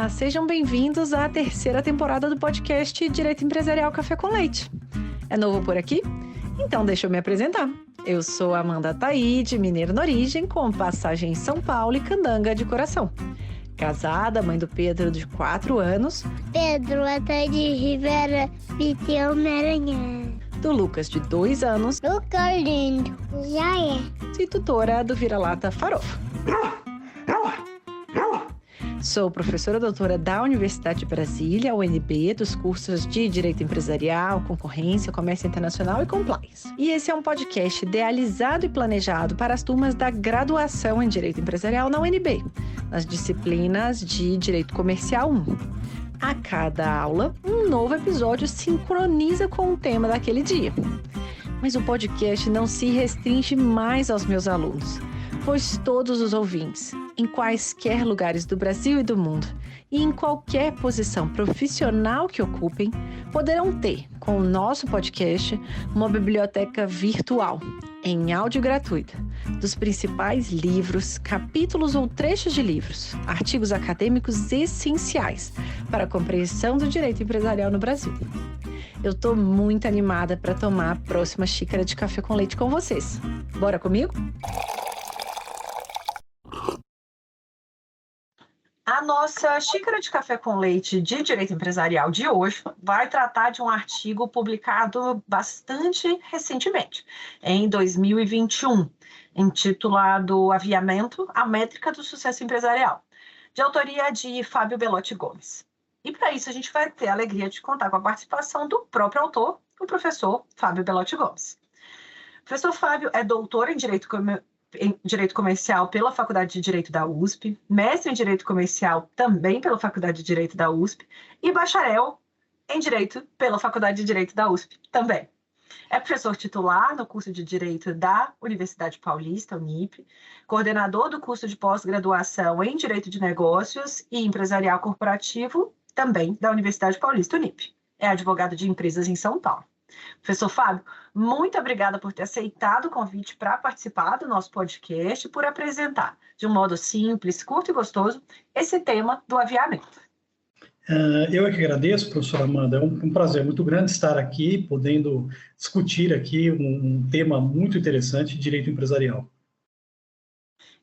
Olá, sejam bem-vindos à terceira temporada do podcast Direito Empresarial Café com Leite. É novo por aqui? Então deixa eu me apresentar. Eu sou Amanda Taide, mineira na origem, com passagem em São Paulo e candanga de coração. Casada, mãe do Pedro de 4 anos. Pedro Ataide Rivera Piteu Maranhão. Do Lucas de 2 anos. Lucas lindo, já é. E tutora do Vira-Lata Farofa. Sou professora doutora da Universidade de Brasília, UNB, dos cursos de Direito Empresarial, Concorrência, Comércio Internacional e Compliance. E esse é um podcast idealizado e planejado para as turmas da graduação em Direito Empresarial na UNB, nas disciplinas de Direito Comercial 1. A cada aula, um novo episódio sincroniza com o tema daquele dia. Mas o podcast não se restringe mais aos meus alunos, pois todos os ouvintes, em quaisquer lugares do Brasil e do mundo, e em qualquer posição profissional que ocupem, poderão ter, com o nosso podcast, uma biblioteca virtual, em áudio gratuita, dos principais livros, capítulos ou trechos de livros, artigos acadêmicos essenciais para a compreensão do direito empresarial no Brasil. Eu estou muito animada para tomar a próxima xícara de café com leite com vocês. Bora comigo? A nossa xícara de café com leite de direito empresarial de hoje vai tratar de um artigo publicado bastante recentemente, em 2021, intitulado Aviamento, a métrica do sucesso empresarial, de autoria de Fábio Belotti Gomes. E para isso a gente vai ter a alegria de contar com a participação do próprio autor, o professor Fábio Belotti Gomes. O professor Fábio é doutor em Direito Comercial pela Faculdade de Direito da USP, mestre em Direito Comercial também pela Faculdade de Direito da USP e bacharel em Direito pela Faculdade de Direito da USP também. É professor titular no curso de Direito da Universidade Paulista, Unip, coordenador do curso de pós-graduação em Direito de Negócios e Empresarial Corporativo também da Universidade Paulista, Unip. É advogado de empresas em São Paulo. Professor Fábio, muito obrigada por ter aceitado o convite para participar do nosso podcast e por apresentar, de um modo simples, curto e gostoso, esse tema do aviamento. Eu é que agradeço, professora Amanda. É um prazer muito grande estar aqui, podendo discutir aqui um tema muito interessante, direito empresarial.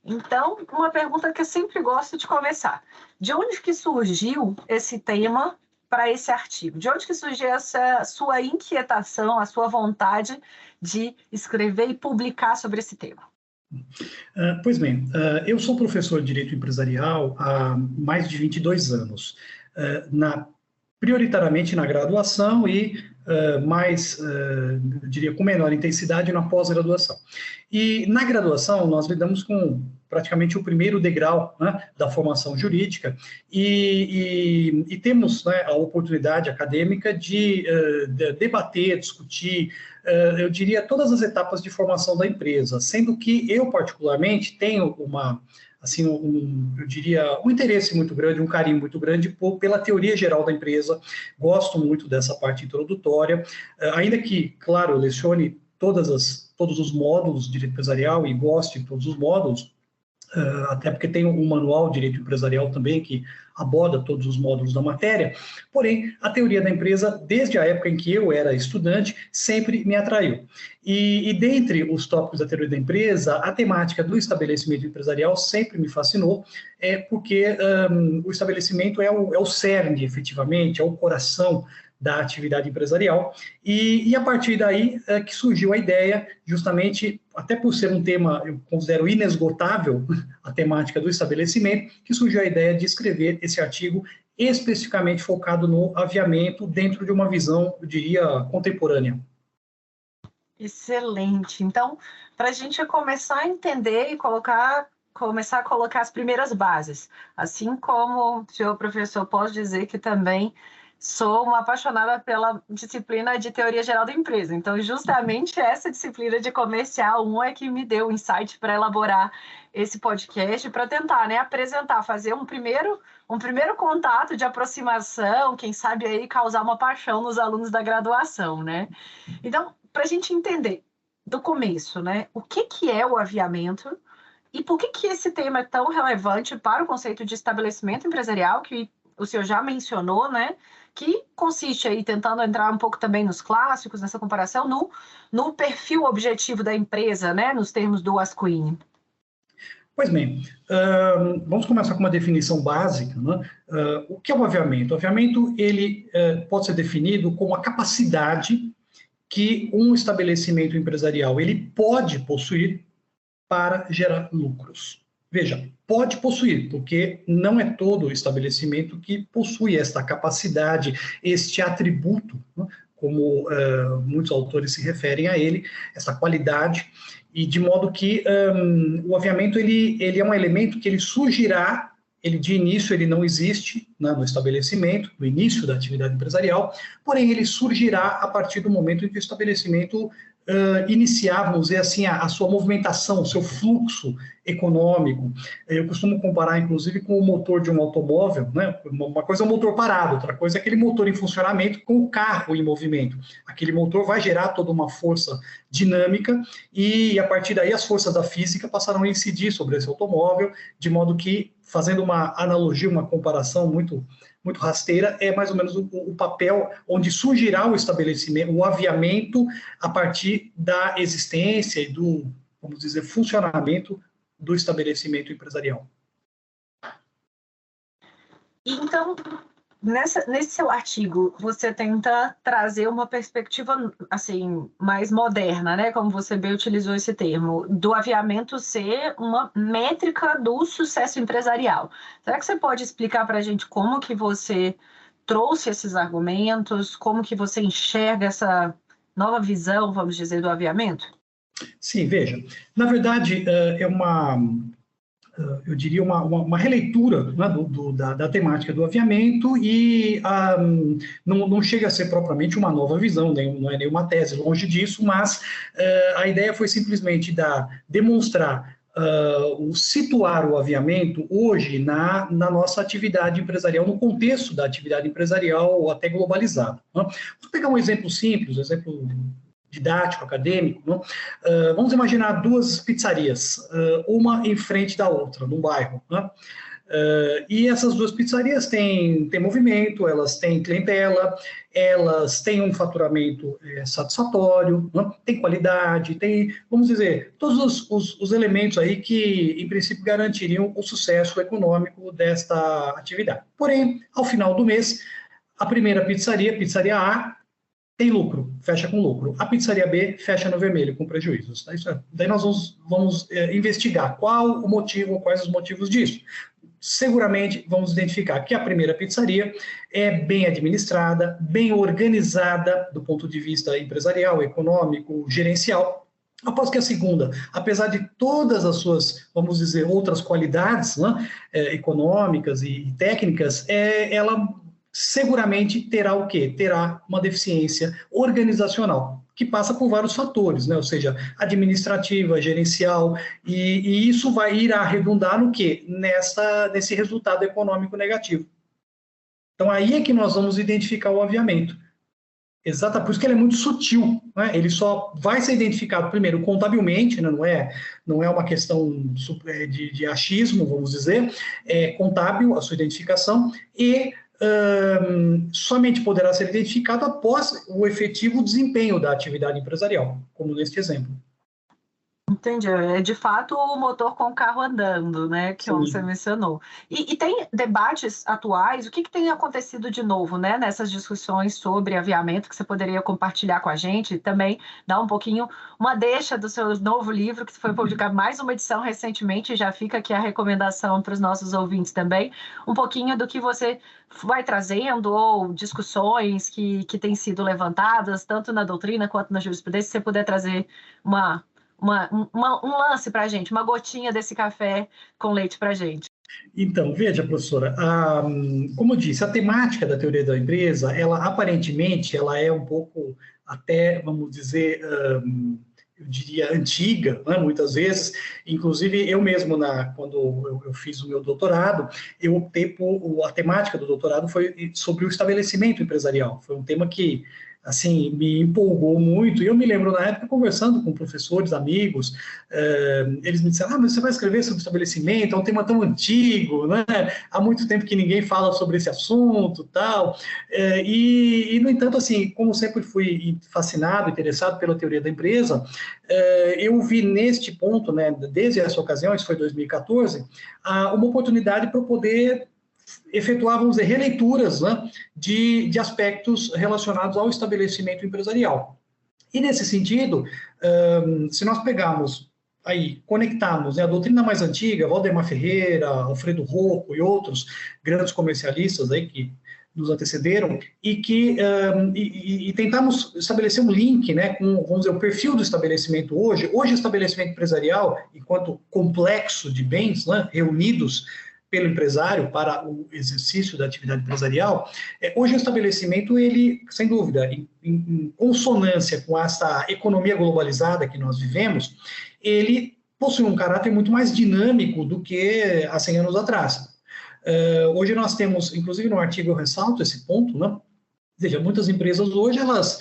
Então, uma pergunta que eu sempre gosto de começar. De onde que surgiu esse tema para esse artigo? De onde que surgiu essa sua inquietação, a sua vontade de escrever e publicar sobre esse tema? Pois bem, eu sou professor de Direito Empresarial há mais de 22 anos, prioritariamente na graduação e eu diria, com menor intensidade na pós-graduação. E na graduação nós lidamos com praticamente o primeiro degrau, né, da formação jurídica e temos, né, a oportunidade acadêmica de debater, discutir, eu diria, todas as etapas de formação da empresa, sendo que eu particularmente tenho eu diria, um interesse muito grande, um carinho muito grande pela teoria geral da empresa, gosto muito dessa parte introdutória, ainda que, claro, eu lecione todos os módulos de direito empresarial e goste de todos os módulos, até porque tem um manual de direito empresarial também que aborda todos os módulos da matéria, porém, a teoria da empresa, desde a época em que eu era estudante, sempre me atraiu. E dentre os tópicos da teoria da empresa, a temática do estabelecimento empresarial sempre me fascinou, porque o estabelecimento é o cerne, efetivamente, é o coração da atividade empresarial, e a partir daí que surgiu a ideia, justamente, até por ser um tema, eu considero inesgotável, a temática do estabelecimento, que surgiu a ideia de escrever esse artigo especificamente focado no aviamento, dentro de uma visão, eu diria, contemporânea. Excelente. Então, para a gente começar a entender e começar a colocar as primeiras bases, assim como o senhor professor pode dizer que também sou uma apaixonada pela disciplina de teoria geral da empresa. Então, justamente essa disciplina de comercial 1 é que me deu o insight para elaborar esse podcast, para tentar, né, apresentar, fazer um primeiro contato de aproximação, quem sabe aí causar uma paixão nos alunos da graduação, né? Então, para a gente entender do começo, né, o que é o aviamento e por que esse tema é tão relevante para o conceito de estabelecimento empresarial, que o senhor já mencionou, né? Que consiste aí, tentando entrar um pouco também nos clássicos, nessa comparação, no perfil objetivo da empresa, né? Nos termos do Asquith. Pois bem, vamos começar com uma definição básica, né? O que é o aviamento? O aviamento, ele pode ser definido como a capacidade que um estabelecimento empresarial ele pode possuir para gerar lucros. Veja, pode possuir, porque não é todo estabelecimento que possui esta capacidade, este atributo, né? Como muitos autores se referem a ele, essa qualidade, e de modo que o aviamento ele é um elemento que ele surgirá, ele de início ele não existe, né, no estabelecimento, no início da atividade empresarial, porém ele surgirá a partir do momento em que o estabelecimento iniciar, vamos dizer assim, a sua movimentação, o seu fluxo econômico. Eu costumo comparar, inclusive, com o motor de um automóvel, né? Uma coisa é o motor parado, outra coisa é aquele motor em funcionamento com o carro em movimento. Aquele motor vai gerar toda uma força dinâmica e, a partir daí, as forças da física passarão a incidir sobre esse automóvel, de modo que, fazendo uma analogia, uma comparação muito rasteira, é mais ou menos o papel onde surgirá o estabelecimento, o aviamento, a partir da existência e do, vamos dizer, funcionamento do estabelecimento empresarial. Então, nesse seu artigo, você tenta trazer uma perspectiva, assim, mais moderna, né? Como você bem utilizou esse termo, do aviamento ser uma métrica do sucesso empresarial. Será que você pode explicar para a gente como que você trouxe esses argumentos, como que você enxerga essa nova visão, vamos dizer, do aviamento? Sim, veja, na verdade, eu diria, uma releitura, né, da temática do aviamento e não chega a ser propriamente uma nova visão, não é nenhuma tese, longe disso, mas a ideia foi simplesmente demonstrar, situar o aviamento hoje na nossa atividade empresarial, no contexto da atividade empresarial até globalizada. Né? Vou pegar um exemplo simples, um exemplo didático, acadêmico, né? Vamos imaginar duas pizzarias, uma em frente da outra, num bairro, né? E essas duas pizzarias têm movimento, elas têm clientela, elas têm um faturamento satisfatório, né? Tem qualidade, tem, vamos dizer, todos os elementos aí que, em princípio, garantiriam o sucesso econômico desta atividade. Porém, ao final do mês, a primeira pizzaria, pizzaria A, tem lucro, fecha com lucro. A pizzaria B fecha no vermelho, com prejuízos. Daí nós vamos investigar quais os motivos disso. Seguramente vamos identificar que a primeira pizzaria é bem administrada, bem organizada do ponto de vista empresarial, econômico, gerencial. Após que a segunda, apesar de todas as suas, vamos dizer, outras qualidades, né, econômicas e técnicas, ela seguramente terá o quê? Terá uma deficiência organizacional, que passa por vários fatores, né? Ou seja, administrativa, gerencial, e isso irá redundar no quê? Nesse resultado econômico negativo. Então, aí é que nós vamos identificar o aviamento. Exato, por isso que ele é muito sutil, né? Ele só vai ser identificado primeiro contabilmente, né? Não é uma questão de achismo, vamos dizer, é contábil a sua identificação, e somente poderá ser identificado após o efetivo desempenho da atividade empresarial, como neste exemplo. Entendi. É de fato o motor com o carro andando, né? Que você mencionou. E tem debates atuais, o que tem acontecido de novo, né? Nessas discussões sobre aviamento que você poderia compartilhar com a gente, também dar um pouquinho, uma deixa do seu novo livro, que foi publicado mais uma edição recentemente, já fica aqui a recomendação para os nossos ouvintes também, um pouquinho do que você vai trazendo, ou discussões que têm sido levantadas, tanto na doutrina quanto na jurisprudência, se você puder trazer um lance para a gente, uma gotinha desse café com leite para a gente. Então, veja, professora, como eu disse, a temática da teoria da empresa, ela aparentemente, ela é um pouco até, vamos dizer, eu diria, antiga, né, muitas vezes. Inclusive, eu mesmo, quando eu fiz o meu doutorado, eu optei a temática do doutorado foi sobre o estabelecimento empresarial. Foi um tema que assim, me empolgou muito, e eu me lembro, na época, conversando com professores, amigos, eles me disseram, mas você vai escrever sobre estabelecimento, é um tema tão antigo, né? Há muito tempo que ninguém fala sobre esse assunto, tal, no entanto, assim, como sempre fui fascinado, interessado pela teoria da empresa, eu vi neste ponto, né, desde essa ocasião, isso foi 2014, uma oportunidade para eu poder efetuar, vamos dizer, releituras, né, de aspectos relacionados ao estabelecimento empresarial. E nesse sentido, se nós pegarmos aí, conectarmos, né, a doutrina mais antiga, Valdemar Ferreira, Alfredo Rocco e outros grandes comercialistas aí que nos antecederam, e tentarmos estabelecer um link, né, com, vamos dizer, o perfil do estabelecimento hoje. Hoje, o estabelecimento empresarial, enquanto complexo de bens, né, reunidos pelo empresário para o exercício da atividade empresarial, hoje o estabelecimento, ele, sem dúvida, em consonância com essa economia globalizada que nós vivemos, ele possui um caráter muito mais dinâmico do que há 100 anos atrás. Hoje nós temos, inclusive no artigo eu ressalto esse ponto, né? Veja, muitas empresas hoje, elas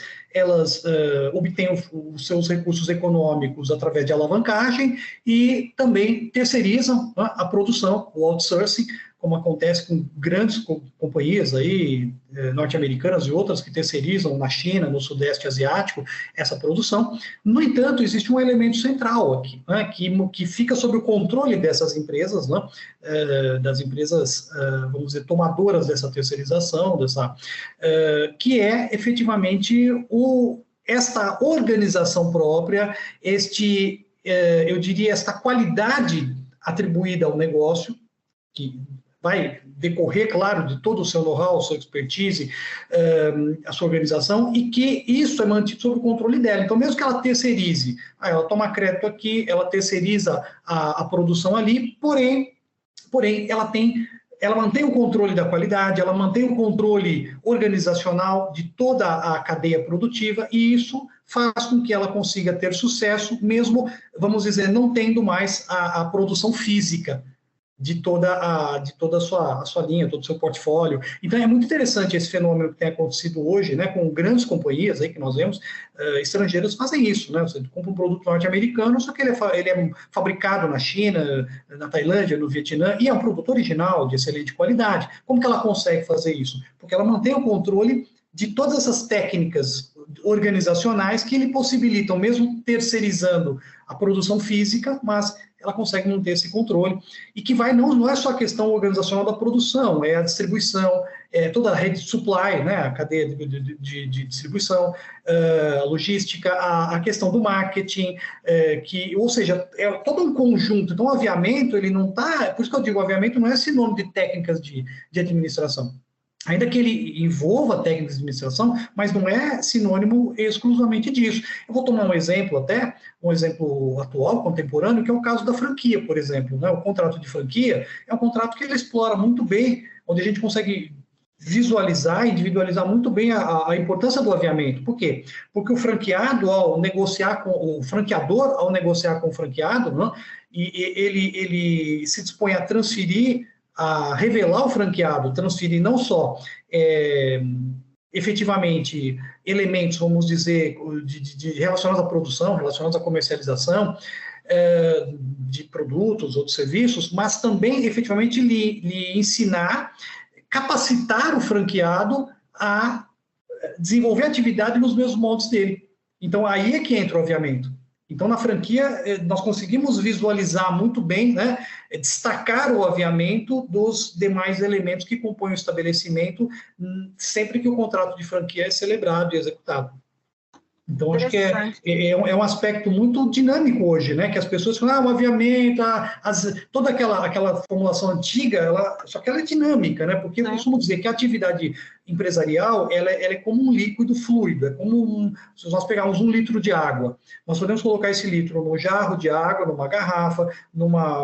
obtêm os seus recursos econômicos através de alavancagem e também terceirizam, né, a produção, o outsourcing, como acontece com grandes companhias aí, norte-americanas e outras que terceirizam na China, no Sudeste Asiático, essa produção. No entanto, existe um elemento central aqui, né, que fica sob o controle dessas empresas, né, das empresas, vamos dizer, tomadoras dessa terceirização, que é efetivamente esta organização própria, eu diria, esta qualidade atribuída ao negócio, que vai decorrer, claro, de todo o seu know-how, sua expertise, a sua organização, e que isso é mantido sob o controle dela. Então, mesmo que ela terceirize, ela toma crédito aqui, ela terceiriza a produção ali, porém ela mantém o controle da qualidade, ela mantém o controle organizacional de toda a cadeia produtiva, e isso faz com que ela consiga ter sucesso, mesmo, vamos dizer, não tendo mais a produção física de toda a sua linha, todo o seu portfólio. Então, é muito interessante esse fenômeno que tem acontecido hoje, né, com grandes companhias aí que nós vemos, estrangeiras fazem isso, né? Você compra um produto norte-americano, só que ele é fabricado na China, na Tailândia, no Vietnã, e é um produto original, de excelente qualidade. Como que ela consegue fazer isso? Porque ela mantém o controle de todas essas técnicas organizacionais que lhe possibilitam, mesmo terceirizando a produção física, mas ela consegue manter esse controle, e que não é só a questão organizacional da produção, é a distribuição, toda a rede de supply, né, a cadeia de distribuição, a logística, a questão do marketing, ou seja, é todo um conjunto. Então, o aviamento, ele não está, por isso que eu digo, o aviamento não é sinônimo de técnicas de administração. Ainda que ele envolva técnicas de administração, mas não é sinônimo exclusivamente disso. Eu vou tomar um exemplo atual, contemporâneo, que é o caso da franquia, por exemplo, né? O contrato de franquia é um contrato que ele explora muito bem, onde a gente consegue visualizar, individualizar muito bem a importância do aviamento. Por quê? Porque o franqueador, ao negociar com o franqueado, né, ele se dispõe a transferir, a revelar o franqueado, transferir não só efetivamente elementos, vamos dizer, relacionados à produção, relacionados à comercialização de produtos ou de serviços, mas também efetivamente lhe ensinar, capacitar o franqueado a desenvolver atividade nos mesmos moldes dele. Então, aí é que entra o aviamento. Então, na franquia, nós conseguimos visualizar muito bem, né, destacar o aviamento dos demais elementos que compõem o estabelecimento, sempre que o contrato de franquia é celebrado e executado. Então, acho que é um aspecto muito dinâmico hoje, né? Que as pessoas falam, o aviamento, toda aquela formulação antiga, só que ela é dinâmica, né? Porque eu costumo dizer que a atividade empresarial, ela é como um líquido fluido, é como se nós pegarmos 1 litro de água, nós podemos colocar esse litro num jarro de água, numa garrafa, numa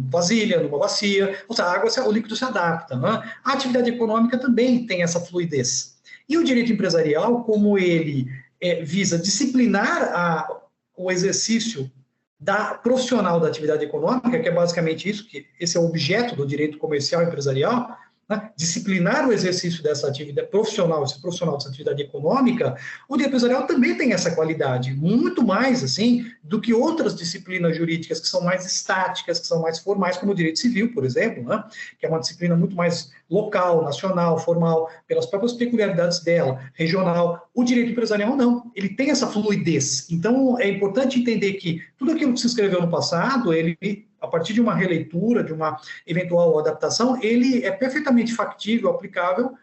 vasilha, numa bacia, ou seja, o líquido se adapta, né? A atividade econômica também tem essa fluidez. E o direito empresarial, como ele visa disciplinar o exercício profissional da atividade econômica, que é basicamente isso, que esse é o objeto do direito comercial e empresarial, né, disciplinar o exercício dessa atividade profissional, esse profissional dessa atividade econômica, o direito empresarial também tem essa qualidade, muito mais, assim, do que outras disciplinas jurídicas que são mais estáticas, que são mais formais, como o direito civil, por exemplo, né, que é uma disciplina muito mais local, nacional, formal, pelas próprias peculiaridades dela, regional. O direito empresarial não, ele tem essa fluidez. Então, é importante entender que tudo aquilo que se escreveu no passado, ele, a partir de uma releitura, de uma eventual adaptação, ele é perfeitamente factível, aplicável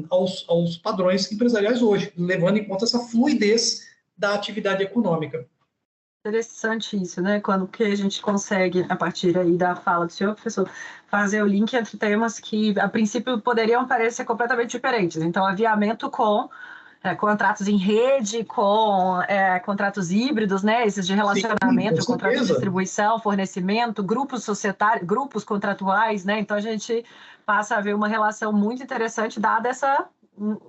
aos padrões empresariais hoje, levando em conta essa fluidez da atividade econômica. Interessante isso, né? Quando que a gente consegue, a partir aí da fala do senhor, professor, fazer o link entre temas que, a princípio, poderiam parecer completamente diferentes. Então, aviamento com contratos em rede, com contratos híbridos, né? Esses de relacionamento, contrato de distribuição, fornecimento, grupos societários, grupos contratuais, né? Então, a gente passa a ver uma relação muito interessante dada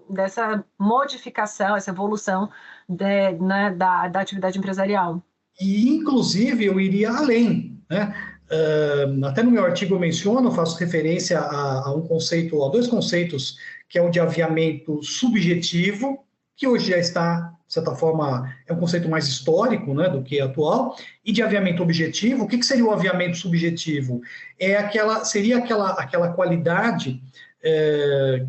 dessa modificação, essa evolução da atividade empresarial. E, inclusive, eu iria além, né? Até no meu artigo eu menciono, faço referência a dois conceitos, que é o de aviamento subjetivo, que hoje já está, de certa forma, é um conceito mais histórico, né, do que atual, e de aviamento objetivo. O que seria o aviamento subjetivo? Seria aquela qualidade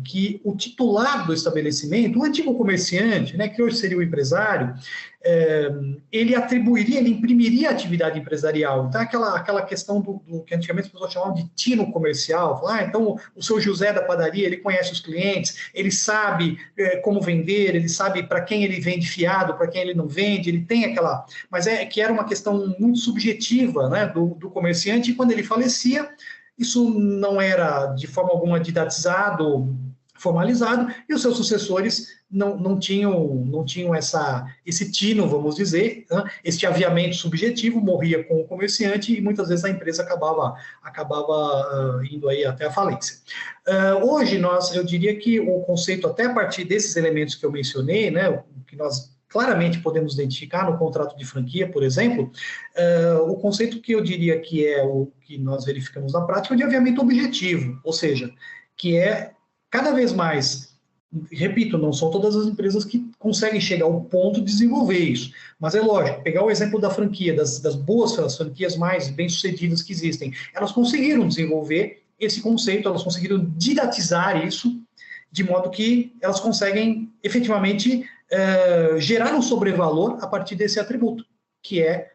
que o titular do estabelecimento, o antigo comerciante, né, que hoje seria o empresário, ele imprimiria a atividade empresarial. Então, aquela questão do que antigamente as pessoas chamavam de tino comercial. Então, o seu José da padaria, ele conhece os clientes, ele sabe como vender, ele sabe para quem ele vende fiado, para quem ele não vende, ele tem aquela... Mas que era uma questão muito subjetiva, né, do comerciante, e quando ele falecia, isso não era de forma alguma didatizado, formalizado, e os seus sucessores não tinham esse tino, vamos dizer, né? Este aviamento subjetivo, morria com o comerciante e muitas vezes a empresa acabava indo aí até a falência. Hoje, eu diria que o conceito, até a partir desses elementos que eu mencionei, né, que nós claramente podemos identificar no contrato de franquia, por exemplo, o conceito que eu diria que é o que nós verificamos na prática é o de aviamento objetivo, ou seja, que é cada vez mais, repito, não são todas as empresas que conseguem chegar ao ponto de desenvolver isso, mas é lógico, pegar o exemplo da franquia, das boas franquias mais bem-sucedidas que existem, elas conseguiram desenvolver esse conceito, elas conseguiram didatizar isso, de modo que elas conseguem efetivamente gerar um sobrevalor a partir desse atributo, que é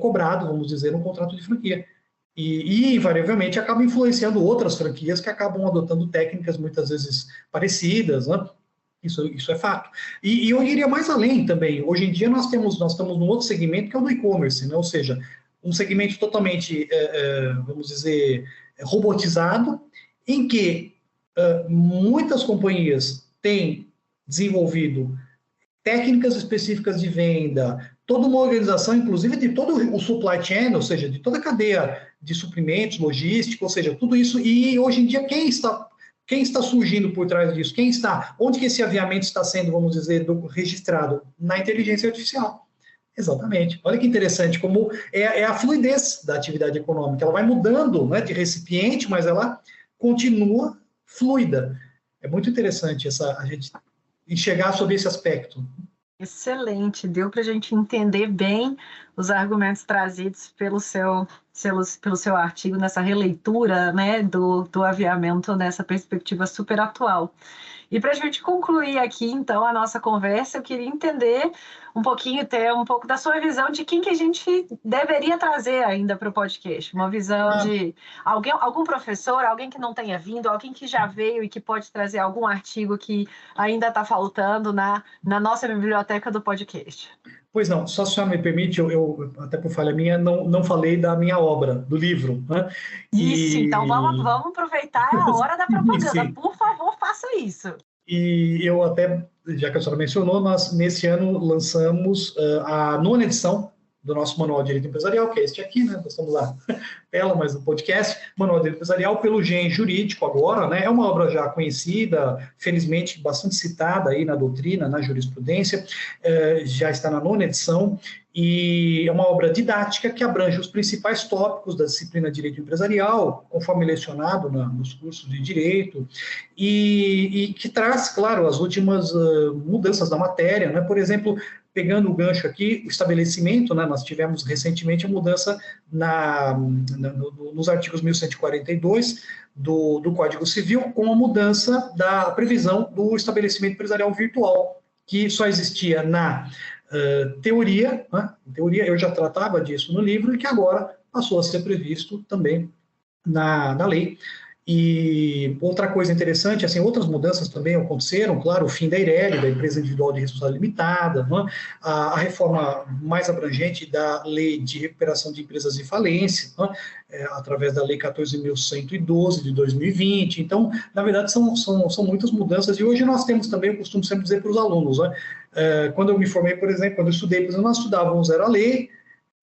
cobrado, vamos dizer, no contrato de franquia. E invariavelmente, acaba influenciando outras franquias que acabam adotando técnicas muitas vezes parecidas, né? Isso é fato. E eu iria mais além também. Hoje em dia, nós estamos num outro segmento, que é o do e-commerce, né? Ou seja, um segmento totalmente, vamos dizer, robotizado, em que muitas companhias têm desenvolvido técnicas específicas de venda, toda uma organização, inclusive de todo o supply chain, ou seja, de toda a cadeia de suprimentos, logística, ou seja, tudo isso. E hoje em dia, quem está surgindo por trás disso? Onde que esse aviamento está sendo, vamos dizer, registrado? Na inteligência artificial. Exatamente. Olha que interessante, como é a fluidez da atividade econômica. Ela vai mudando, né, de recipiente, mas ela continua fluida. É muito interessante a gente enxergar sobre esse aspecto. Excelente, deu para a gente entender bem os argumentos trazidos pelo seu artigo, nessa releitura, né, do aviamento nessa perspectiva super atual. E para a gente concluir aqui, então, a nossa conversa, eu queria entender ter um pouco da sua visão de quem que a gente deveria trazer ainda para o podcast. Uma visão de algum professor, alguém que não tenha vindo, alguém que já veio e que pode trazer algum artigo que ainda está faltando na nossa biblioteca do podcast. Pois não, só se a senhora me permite, eu até por falha minha, não falei da minha obra, do livro, né? Isso, então vamos aproveitar a hora da propaganda. Sim. Por favor, faça isso. E eu até, já que a senhora mencionou, nós nesse ano lançamos a 9ª edição do nosso Manual de Direito Empresarial, que é este aqui, né? Nós estamos lá tela, mas no podcast, Manual de Direito Empresarial, pelo GEM Jurídico agora, né? É uma obra já conhecida, felizmente bastante citada aí na doutrina, na jurisprudência, já está na 9ª edição, e é uma obra didática que abrange os principais tópicos da disciplina de Direito Empresarial, conforme lecionado nos cursos de Direito, e que traz, claro, as últimas mudanças da matéria, né? Por exemplo, pegando o gancho aqui, o estabelecimento, né? Nós tivemos recentemente a mudança nos artigos 1142 do Código Civil, com a mudança da previsão do estabelecimento empresarial virtual, que só existia na teoria, né? Em teoria, eu já tratava disso no livro, e que agora passou a ser previsto também na lei. E outra coisa interessante, assim, outras mudanças também aconteceram, claro, o fim da EIRELI, da Empresa Individual de Responsabilidade Limitada, né? A reforma mais abrangente da Lei de Recuperação de Empresas em Falência, né? Através da Lei 14.112 de 2020. Então, na verdade, são muitas mudanças, e hoje nós temos também, eu costumo sempre dizer para os alunos, né? Quando eu me formei, por exemplo, quando eu estudei, por exemplo, nós estudávamos a lei,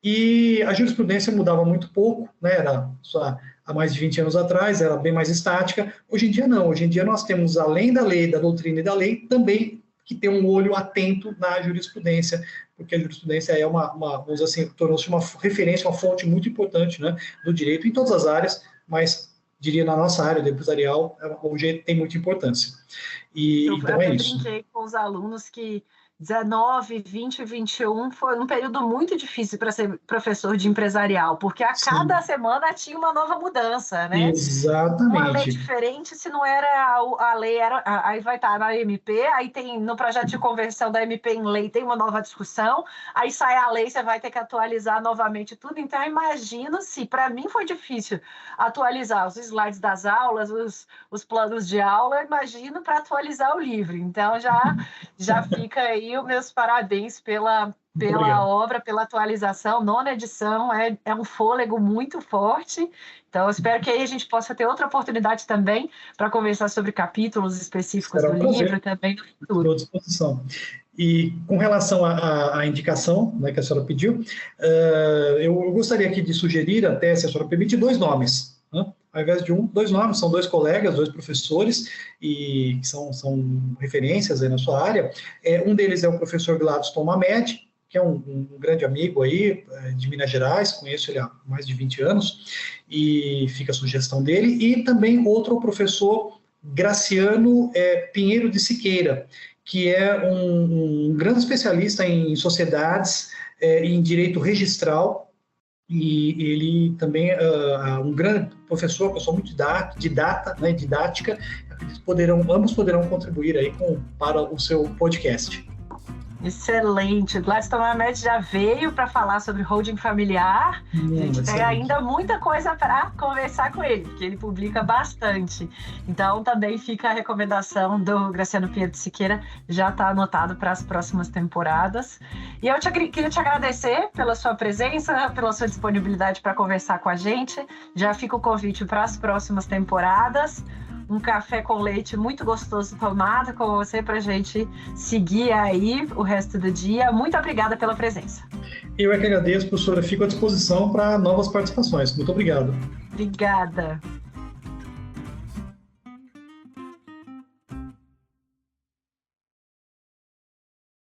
e a jurisprudência mudava muito pouco, né? Era só há mais de 20 anos atrás, era bem mais estática. Hoje em dia não, hoje em dia nós temos, além da lei, da doutrina e da lei, também que ter um olho atento na jurisprudência, porque a jurisprudência é vamos dizer assim, tornou-se uma referência, uma fonte muito importante, né, do direito em todas as áreas, mas diria na nossa área do empresarial, hoje tem muita importância. Então é isso. Eu brinquei com os alunos que 19, 20 e 21 foi um período muito difícil para ser professor de empresarial, porque a cada semana tinha uma nova mudança, né? Exatamente. Uma lei diferente, se não era a lei, aí vai estar na MP, aí tem no projeto de conversão da MP em lei, tem uma nova discussão, aí sai a lei, você vai ter que atualizar novamente tudo. Então, eu imagino se, para mim foi difícil atualizar os slides das aulas, os planos de aula, eu imagino para atualizar o livro. Então, já fica aí os meus parabéns pela obra, pela atualização. 9ª edição é um fôlego muito forte. Então, eu espero que aí a gente possa ter outra oportunidade também para conversar sobre capítulos específicos do livro também no futuro. Estou à disposição. E com relação à indicação, né, que a senhora pediu, eu gostaria aqui de sugerir, até, se a senhora permite, 2 nomes, né? Ao invés de 2 nomes, são 2 colegas, 2 professores, e que são referências aí na sua área. Um deles é o professor Gladstone Mamed, que é um grande amigo aí, de Minas Gerais, conheço ele há mais de 20 anos, e fica a sugestão dele. E também outro, o professor Graciano Pinheiro de Siqueira, que é um grande especialista em sociedades, em direito registral, e ele também é um grande professor muito didática. Ambos poderão contribuir aí para o seu podcast. Excelente. Gladstone Mamed já veio para falar sobre holding familiar. A gente tem ainda muita coisa para conversar com ele, porque ele publica bastante. Então, também fica a recomendação do Graciano Pinheiro de Siqueira, já está anotado para as próximas temporadas. E eu queria te agradecer pela sua presença, pela sua disponibilidade para conversar com a gente. Já fica o convite para as próximas temporadas. Um café com leite muito gostoso tomado com você para a gente seguir aí o resto do dia. Muito obrigada pela presença. Eu é que agradeço, professora. Fico à disposição para novas participações. Muito obrigado. Obrigada.